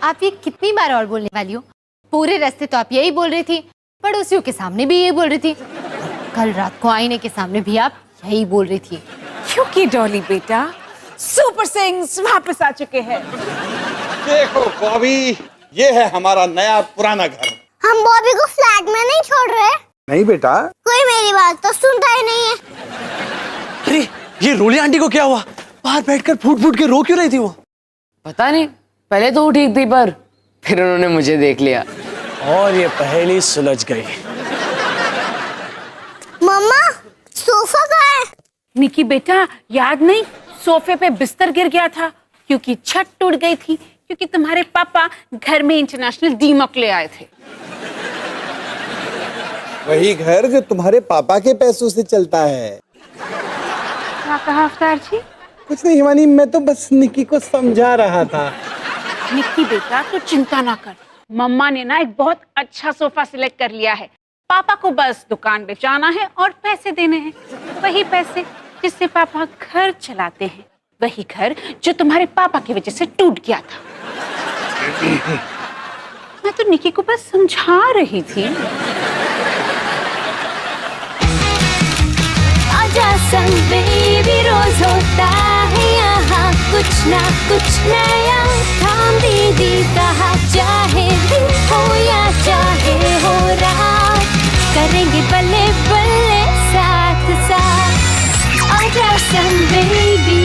आप ये कितनी बार और बोलने वाली हो? पूरे रास्ते तो आप यही बोल रही थी, पड़ोसियों के सामने भी यही बोल रही थी, कल रात को आईने के सामने भी आप यही बोल रही थी। क्योंकि डॉली बेटा, सुपर सिंग्स वापस आ चुके हैं। देखो बॉबी, ये है हमारा नया पुराना घर। हम बॉबी को फ्लैट में नहीं छोड़ रहे। नहीं बेटा, कोई मेरी बात तो सुनता ही नहीं है। अरे ये रोली आंटी को क्या हुआ? बाहर बैठकर फूट फूट के रो क्यों रही थी वो? पता नहीं, पहले तो वो ठीक थी पर फिर उन्होंने मुझे देख लिया और ये पहेली सुलझ गई। मम्मा, सोफा कहाँ है? निकी बेटा, याद नहीं, सोफे पे बिस्तर गिर गया था क्योंकि छत टूट गई थी, क्योंकि तुम्हारे पापा घर में इंटरनेशनल दीमक ले आए थे। वही घर जो तुम्हारे पापा के पैसों से चलता है। क्या कहा अवतार जी? कुछ नहीं हिमानी, मैं तो बस निकी को समझा रहा था। निकी बेटा, तो चिंता ना कर, मम्मा ने ना एक बहुत अच्छा सोफा सिलेक्ट कर लिया है। पापा को बस दुकान पे जाना है और पैसे देने हैं, वही पैसे जिससे पापा घर चलाते हैं, वही घर जो तुम्हारे पापा की वजह से टूट गया था। मैं तो निकी को बस समझा रही थी। आजा संग बेबी, रोज होता है यहाँ कुछ ना कुछ नया। थाम दीदी कहा, चाहे दिन हो या चाहे हो रात, करेंगे बल्ले बल्ले साथ साथ। आजा संग बेबी।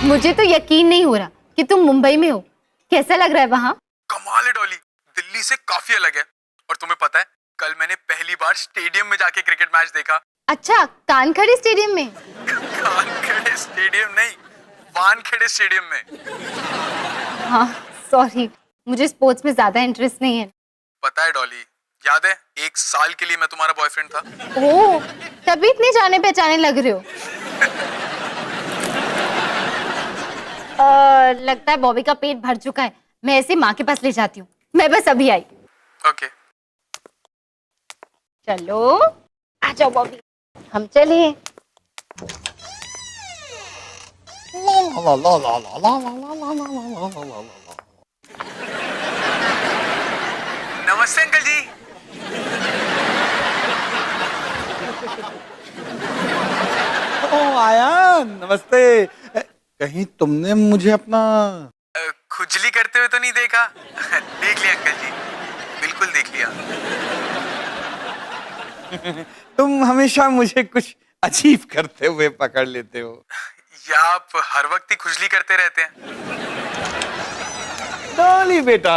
मुझे तो यकीन नहीं हो रहा कि तुम मुंबई में हो। कैसा लग रहा है वहाँ? कमाल है डॉली, दिल्ली से काफी अलग है। और तुम्हें पता है, कल मैंने पहली बार स्टेडियम में जाके क्रिकेट मैच देखा। अच्छा, कानखड़ी स्टेडियम में? कानखेड़े स्टेडियम नहीं, वानखेड़े स्टेडियम में। हाँ सॉरी, मुझे स्पोर्ट्स में ज्यादा इंटरेस्ट नहीं है। पता है डॉली, याद है 1 साल के लिए मैं तुम्हारा बॉयफ्रेंड था। ओह, तभी इतने जाने पहचाने लग रहे हो। लगता है बॉबी का पेट भर चुका है, मैं ऐसे माँ के पास ले जाती हूँ। मैं बस अभी आई। ओके। चलो आ जाओ बॉबी, हम चलिए। नमस्ते अंकल जी। ओ आया, नमस्ते। कहीं तुमने मुझे अपना खुजली करते हुए तो नहीं देखा? देख लिया अंकल जी, बिल्कुल देख लिया। तुम हमेशा मुझे कुछ अजीब करते हुए पकड़ लेते हो। या आप हर वक्त ही खुजली करते रहते हैं? डॉली बेटा,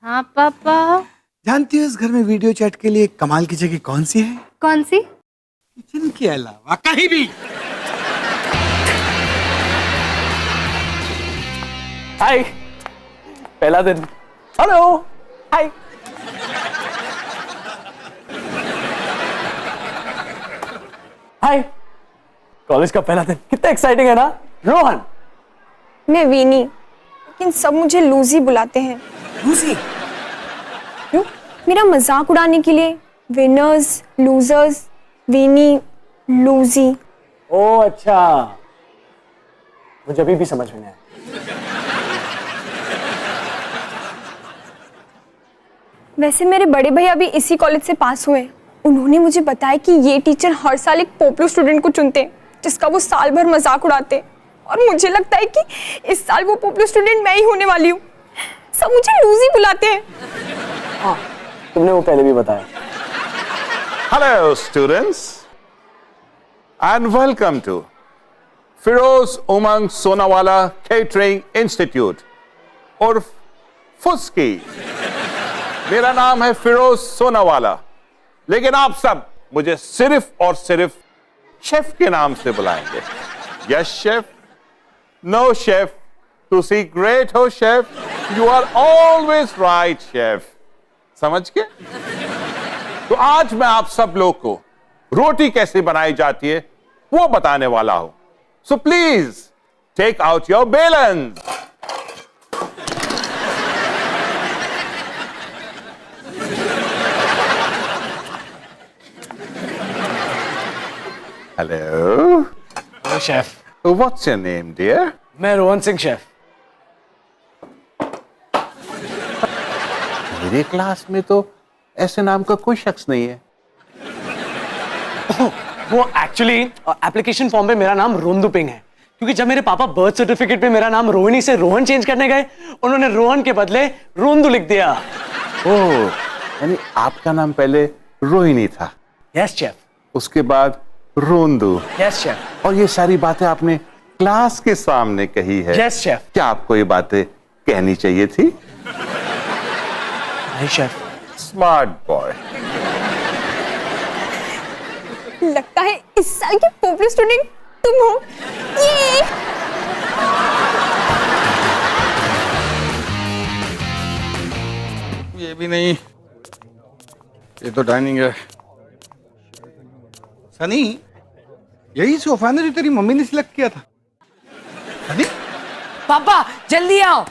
हाँ पापा। जानती हो इस घर में वीडियो चैट के लिए कमाल की जगह कौन सी है? कौन सी? किचन के अलावा कहीं भी। हाय, पहला दिन। हेलो, हाय। हाय, कॉलेज का पहला दिन कितना एक्साइटिंग है ना? रोहन। मैं वीनी, लेकिन सब मुझे लूजी बुलाते हैं। लूजी? क्यों? मेरा मजाक उड़ाने के लिए। Winners, losers, weenie, loosey. Oh अच्छा, मुझे अभी भी समझ में नहीं आया। वैसे मेरे बड़े भैया भी इसी कॉलेज से पास हुए। उन्होंने मुझे बताया कि ये टीचर हर साल एक पॉपुलर स्टूडेंट को चुनते हैं, जिसका वो साल भर मजाक उड़ाते हैं। और मुझे लगता है कि इस साल वो पॉपुलर स्टूडेंट मैं ही होने वाली हूँ। सब मुझे लूजी बुलाते हैं। हाँ, तुमने वो पहले भी बताया। Hello students and welcome to Firoz Umang Sonawala Catering Institute उर्फ फुस्की। मेरा नाम है फिरोज सोनावाला, लेकिन आप सब मुझे सिर्फ और सिर्फ शेफ के नाम से बुलाएंगे। यस शेफ, नो शेफ, तुसी ग्रेट हो chef, you are always right chef. समझ के? तो आज मैं आप सब लोग को रोटी कैसे बनाई जाती है वो बताने वाला हूं। So please take out your बेलन्स। Hello. Hello chef. What's your name, dear? मैं रोहन सिंह शेफ। मेरे क्लास में तो ऐसे नाम का कोई शख्स नहीं है। वो एक्चुअली एप्लीकेशन फॉर्म पे मेरा नाम रोंदुपिंग है, क्योंकि जब मेरे पापा बर्थ सर्टिफिकेट पे मेरा नाम रोहिणी से रोहन चेंज करने गए, उन्होंने रोहन के बदले रोंदू लिख दिया। ओह, यानी आपका नाम पहले रोहिणी था। Yes chef. उसके बाद रोंदू। Yes chef. और ये सारी बातें आपने क्लास के सामने कही है। Yes chef. क्या आपको ये बातें कहनी चाहिए थी? नहीं शेफ। Smart boy. लगता है इस साल की पॉपुलर स्टूडेंट तुम हो। ये भी नहीं, ये तो डाइनिंग है। सनी, यही सोफा है ना जो तेरी मम्मी ने सिलेक्ट किया था? सनी? पापा जल्दी आओ।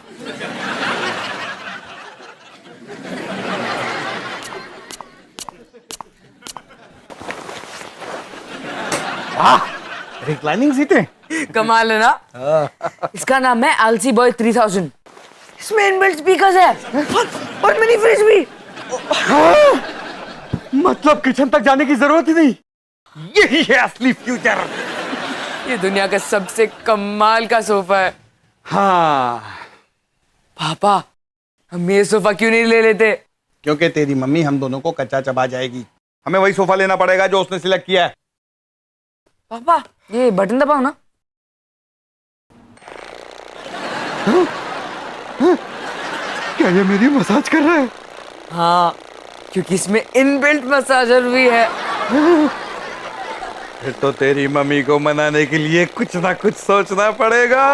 रिक्लाइनिंग सीटें? कमाल है ना। इसका नाम है आलसी बॉय 3000। इसमें इनबिल्ट स्पीकर्स है और मिनी फ्रिज भी। मतलब किचन तक जाने की जरूरत ही नहीं। यही है असली फ्यूचर। ये दुनिया का सबसे कमाल का सोफा है। हाँ। पापा हम ये सोफा क्यों नहीं ले लेते? क्योंकि तेरी मम्मी हम दोनों को कच्चा चबा जाएगी। हमें वही सोफा लेना पड़ेगा जो उसने सिलेक्ट किया है। पापा ये बटन दबाओ ना। क्या ये मेरी मसाज कर रहा है? हाँ, क्योंकि इसमें इनबिल्ट मसाजर भी है। फिर तो तेरी मम्मी को मनाने के लिए कुछ ना कुछ सोचना पड़ेगा।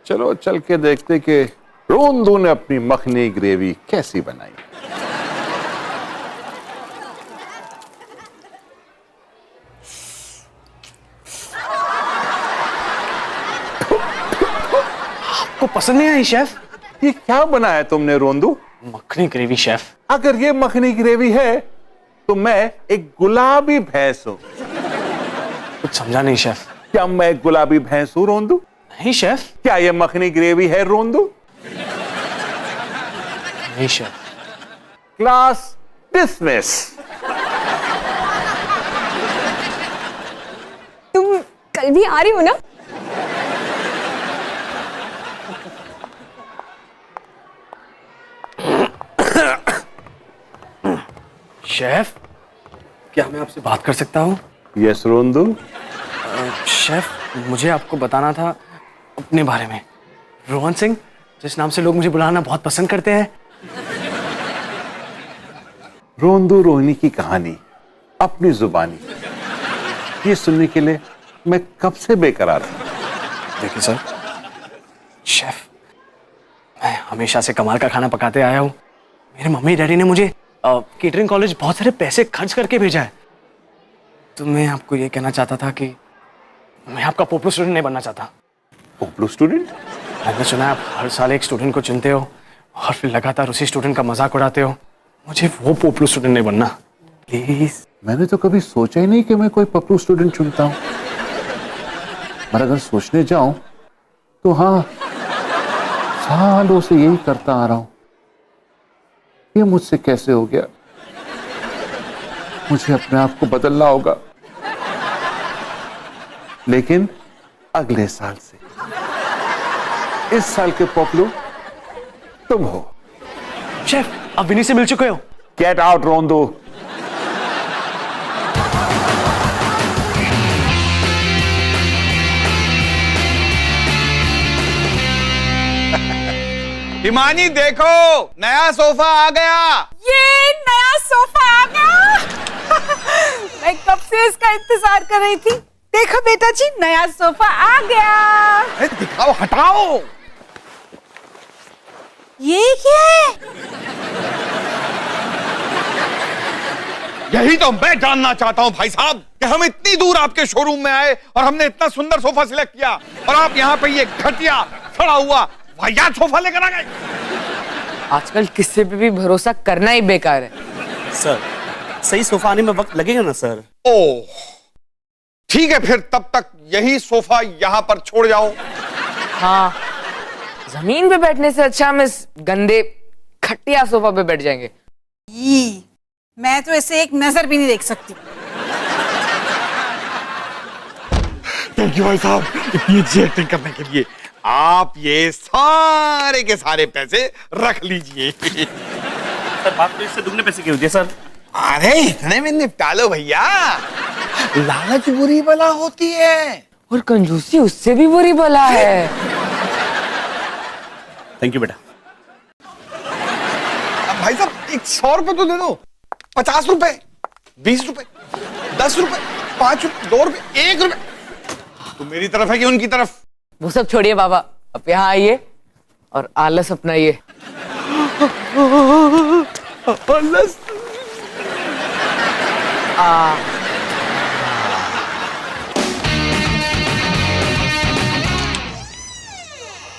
चलो चल के देखते कि रोंदू ने अपनी मखनी ग्रेवी कैसी बनाई। आपको पसंद नहीं आई शेफ? ये क्या बनाया तुमने रोंदू? Makhani gravy chef. अगर ये मखनी ग्रेवी है तो मैं एक गुलाबी भैंस हूं। कुछ समझा नहीं शेफ। क्या मैं एक गुलाबी भैंस हूं रोंदू? नहीं शेफ। क्या ये मखनी ग्रेवी है रोंदू? नहीं शेफ। Class dismiss. तुम कल भी आ रही हो ना? शेफ, क्या मैं आपसे बात कर सकता हूँ? यस रोंदू। शेफ, मुझे आपको बताना था अपने बारे में। रोहन सिंह, जिस नाम से लोग मुझे बुलाना बहुत पसंद करते हैं। रोंदू रोहिणी की कहानी अपनी जुबानी, ये सुनने के लिए मैं कब से बेकरार था। देखिए सर, शेफ, मैं हमेशा से कमाल का खाना पकाते आया हूँ। मेरे मम्मी डैडी ने मुझे केटरिंग कॉलेज बहुत सारे पैसे खर्च करके भेजा है। तो मैं आपको ये कहना चाहता था कि मैं आपका पॉपुलर स्टूडेंट नहीं बनना चाहता। Popular student? मैंने सुना है आप हर साल एक स्टूडेंट को चुनते हो और फिर लगातार उसी स्टूडेंट का मजाक उड़ाते हो। मुझे वो पॉपुलर स्टूडेंट नहीं बनना, प्लीज। मैंने तो कभी सोचा ही नहीं कि मैं कोई पॉपुलर स्टूडेंट चुनता हूं। पर अगर सोचने जाऊं तो हाँ, सालों से यही करता आ रहा हूं। ये मुझसे कैसे हो गया? मुझे अपने आप को बदलना होगा, लेकिन अगले साल से। इस साल के पॉपुलर तुम हो। शेफ, आप विनी से मिल चुके हो? Get out रोंदू। हिमानी देखो, नया सोफा आ गया। ये नया सोफा आ गया। मैं कब से इसका इंतजार कर रही थी। देखो बेटा जी, नया सोफा आ गया। दिखाओ, हटाओ। ये क्या है? यही तो मैं जानना चाहता हूं भाई साहब, कि हम इतनी दूर आपके शोरूम में आए और हमने इतना सुंदर सोफा सिलेक्ट किया और आप यहाँ पे ये घटिया, सड़ा हुआ, वाहियात सोफा लेकर आ गए। आजकल किसी पे भी भरोसा करना ही बेकार है। सर सही सोफा आने में वक्त लगेगा ना सर? ओह ठीक है, फिर तब तक यही सोफा यहाँ पर छोड़ जाओ। हाँ, जमीन पे बैठने से अच्छा हम इस गंदे खटिया सोफा पे बैठ जाएंगे। मैं तो ऐसे एक नजर भी नहीं देख सकती। थैंक यू भाई साहब, इतनी अच्छी एक्टिंग करने के लिए। आप ये सारे के सारे पैसे रख लीजिए। सर बात तो इससे दुगने पैसे क्यों दिए सर? अरे इतने में निपटा लो भैया, लालच बुरी बला होती है। और कंजूसी उससे भी बुरी बला है। थैंक यू बेटा। अब भाई साहब 100 रुपए तो दे दो। 50 रुपए, 20 रुपए, 10 रुपए, 5 रुपए, 2 रुपए, 1 रुपए। तो मेरी तरफ है कि उनकी तरफ? वो सब छोड़िए बाबा, अब यहाँ आइए और आलस अपनाइए। आलस?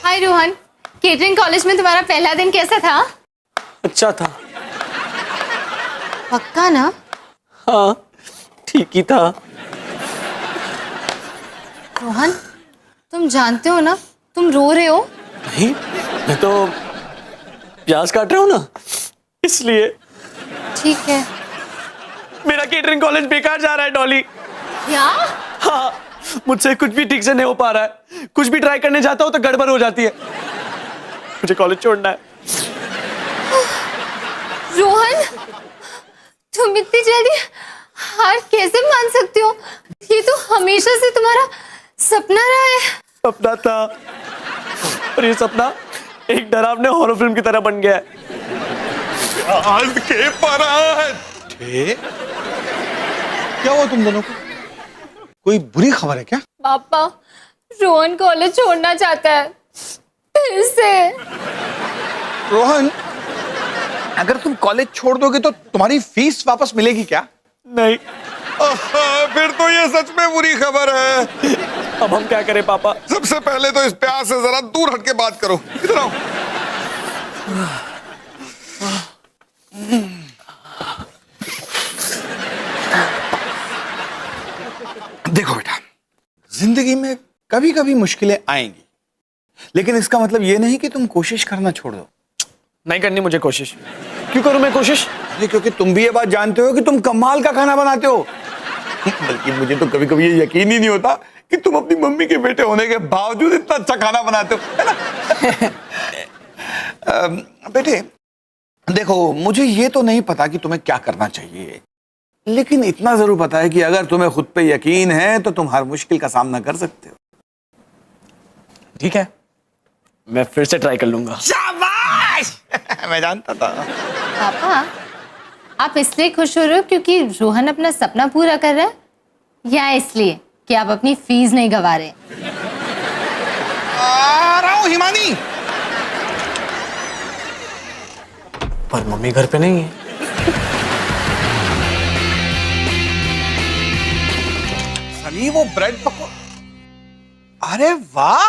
हाय रोहन, केटरिंग कॉलेज में तुम्हारा पहला दिन कैसा था? अच्छा था। पक्का ना? हाँ ठीक ही था। रोहन, तुम जानते हो ना तुम रो रहे हो? नहीं, मैं तो प्याज काट रहा हूँ ना, इसलिए। ठीक है। मेरा केटरिंग कॉलेज बेकार जा रहा है डॉली। क्या? हाँ, मुझसे कुछ भी ठीक से नहीं हो पा रहा है। कुछ भी ट्राई करने जाता हूँ तो गड़बड़ हो जाती है। मुझे कॉलेज छोड़ना है। रोहन, तुम इतनी जल्दी हार कैसे मान सकते हो? ये तो हमेशा से तुम्हारा सपना रहा है। सपना था, और ये सपना एक डरावने हॉरर फिल्म की तरह बन गया है। आज के पराठे। क्या हुआ तुम दोनों को? कोई बुरी खबर है क्या? पापा, रोहन कॉलेज छोड़ना चाहता है फिर से। रोहन, अगर तुम कॉलेज छोड़ दोगे तो तुम्हारी फीस वापस मिलेगी क्या? नहीं। फिर तो ये सच में बुरी खबर है। अब हम क्या करें पापा? सबसे पहले तो इस प्यार से जरा दूर हटके बात करो। इधर आओ। देखो बेटा, जिंदगी में कभी कभी मुश्किलें आएंगी, लेकिन इसका मतलब ये नहीं कि तुम कोशिश करना छोड़ दो। नहीं करनी मुझे कोशिश। क्यों करूं मैं कोशिश? क्योंकि तुम भी ये बात जानते हो कि तुम कमाल का खाना बनाते हो। बल्कि मुझे तो कभी कभी ये यकीन ही नहीं होता कि तुम अपनी मम्मी के बेटे होने के बावजूद इतना अच्छा खाना बनाते हो, है ना? बेटे देखो, मुझे ये तो नहीं पता कि तुम्हें क्या करना चाहिए, लेकिन इतना जरूर पता है कि अगर तुम्हें खुद पे यकीन है तो तुम हर मुश्किल का सामना कर सकते हो। ठीक है, मैं फिर से ट्राई कर लूंगा। शाबाश! मैं जानता था। पापा, आप इसलिए खुश हो रहे हो क्योंकि रोहन अपना सपना पूरा कर रहा है, या इसलिए कि आप अपनी फीस नहीं गंवा रहे? आ रहा हूं हिमानी। पर मम्मी घर पे नहीं है। सनी, वो ब्रेड पको। अरे वाह,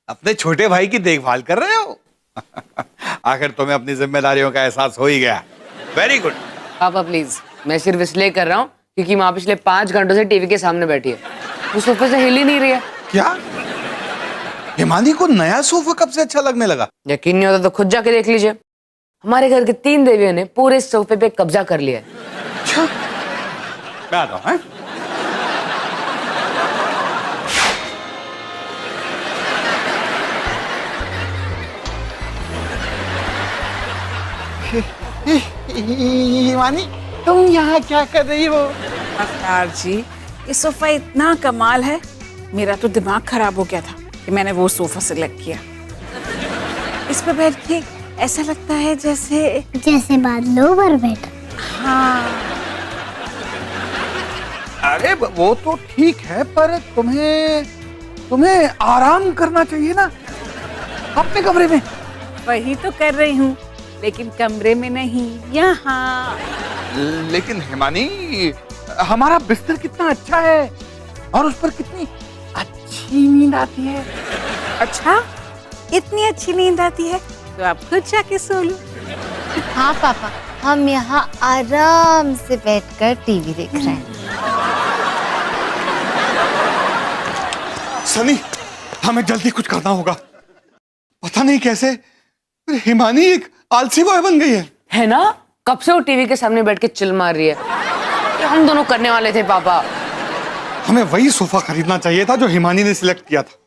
अपने छोटे भाई की देखभाल कर रहे हो। आखिर तुम्हें अपनी जिम्मेदारियों का एहसास हो ही गया। Very good. पापा प्लीज, मैं सिर्फ इसलिए कर रहा हूँ क्योंकि माँ पिछले 5 घंटों से टीवी के सामने बैठी है, वो सोफे से हिल ही नहीं रही है। क्या हिमानी को नया सोफा कब से अच्छा लगने लगा? यकीन नहीं होता तो खुद जाके देख लीजिए। हमारे घर के 3 देवियों ने पूरे सोफे पे कब्जा कर लिया है। अच्छा, मैं आता हूं। हिमानी, तुम यहाँ क्या कर रही हो? अवतार जी, ये सोफा इतना कमाल है, मेरा तो दिमाग खराब हो गया था कि मैंने वो सोफा सिलेक्ट किया। इस पर बैठ के ऐसा लगता है जैसे बादलों पर बैठा। हाँ। अरे वो तो ठीक है, पर तुम्हें आराम करना चाहिए ना अपने कमरे में। वही तो कर रही हूँ, लेकिन कमरे में नहीं, यहाँ। लेकिन हिमानी, हमारा बिस्तर कितना अच्छा है और उस पर कितनी अच्छी नींद आती है। अच्छा, इतनी अच्छी नींद आती है तो आप खुद जाके सो लो। हाँ पापा, हम यहाँ आराम से बैठकर टीवी देख रहे हैं। सनी, हमें जल्दी कुछ करना होगा। पता नहीं कैसे हिमानी एक आलसी बॉय बन गई है ना? कब से वो टीवी के सामने बैठ के चिल मार रही है। ये हम दोनों करने वाले थे पापा। हमें वही सोफा खरीदना चाहिए था जो हिमानी ने सिलेक्ट किया था।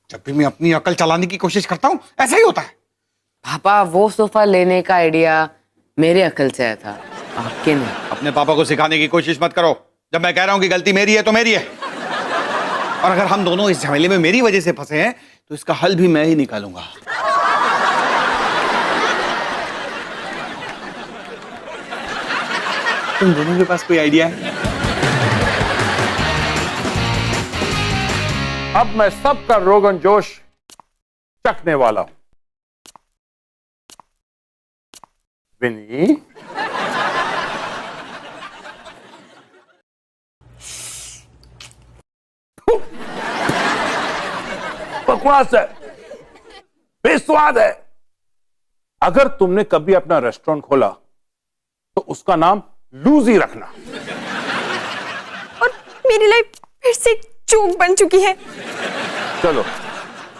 जब भी मैं अपनी अकल चलाने की कोशिश करता हूँ ऐसा ही होता है। पापा वो सोफा लेने का आइडिया मेरे अकल से आया था, आपके नहीं। अपने पापा को सिखाने की कोशिश मत करो। जब मैं कह रहा हूं कि गलती मेरी है तो मेरी है, और अगर हम दोनों इस झमेले में मेरी वजह से फंसे हैं तो इसका हल भी मैं ही निकालूंगा। तुम दोनों के पास कोई आइडिया है? अब मैं सबका रोगन जोश चखने वाला हूं। विनी, बकवास है, बेस्वाद है। अगर तुमने कभी अपना रेस्टोरेंट खोला तो उसका नाम लूजी रखना। और मेरी लाइफ फिर से जोक बन चुकी है। चलो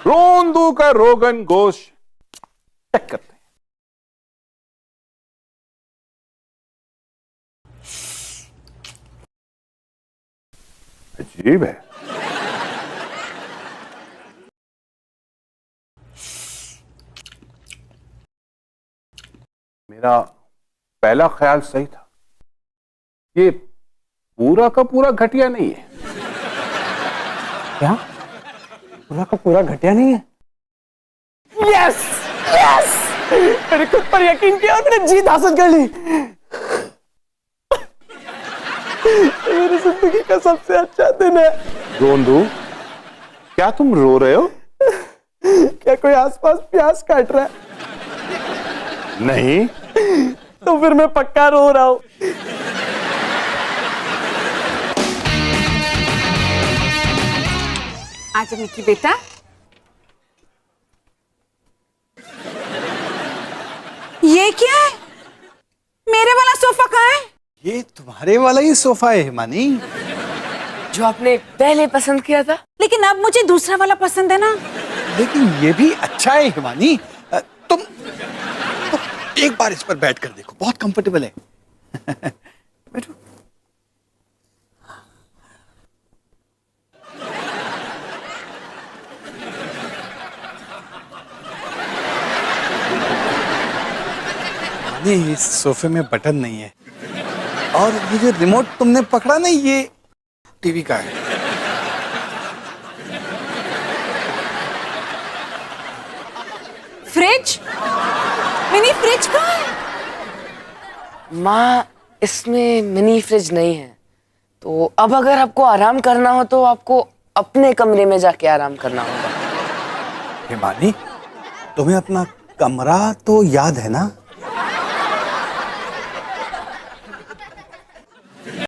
रोंदू का रोगन गोश चेक करते हैं। अजीब है। मेरा पहला ख्याल सही था, ये पूरा का पूरा घटिया नहीं है। क्या? पूरा का पूरा घटिया नहीं है? यस यस, मैंने खुद पर यकीन किया और मैंने जीत हासिल कर ली। मेरी जिंदगी का सबसे अच्छा दिन है। रोंदू, क्या तुम रो रहे हो? क्या कोई आसपास प्यास काट रहा है? नहीं। तो फिर मैं पक्का रो रहा हूं। आजा निकी बेटा। ये क्या है? मेरे वाला सोफा कहाँ है? ये तुम्हारे वाला ही सोफा है हिमानी, जो आपने पहले पसंद किया था। लेकिन अब मुझे दूसरा वाला पसंद है ना। लेकिन ये भी अच्छा है हिमानी। तुम एक बार इस पर बैठ कर देखो, बहुत कंफर्टेबल है। बैठो। नहीं, इस सोफे में बटन नहीं है, और ये जो रिमोट तुमने पकड़ा ना, ये टीवी का है। फ्रिज? मिनी फ्रिज कहाँ है? माँ, इसमें मिनी फ्रिज नहीं है। तो अब अगर आपको आराम करना हो तो आपको अपने कमरे में जाके आराम करना होगा। हिमानी, तुम्हें अपना कमरा तो याद है ना?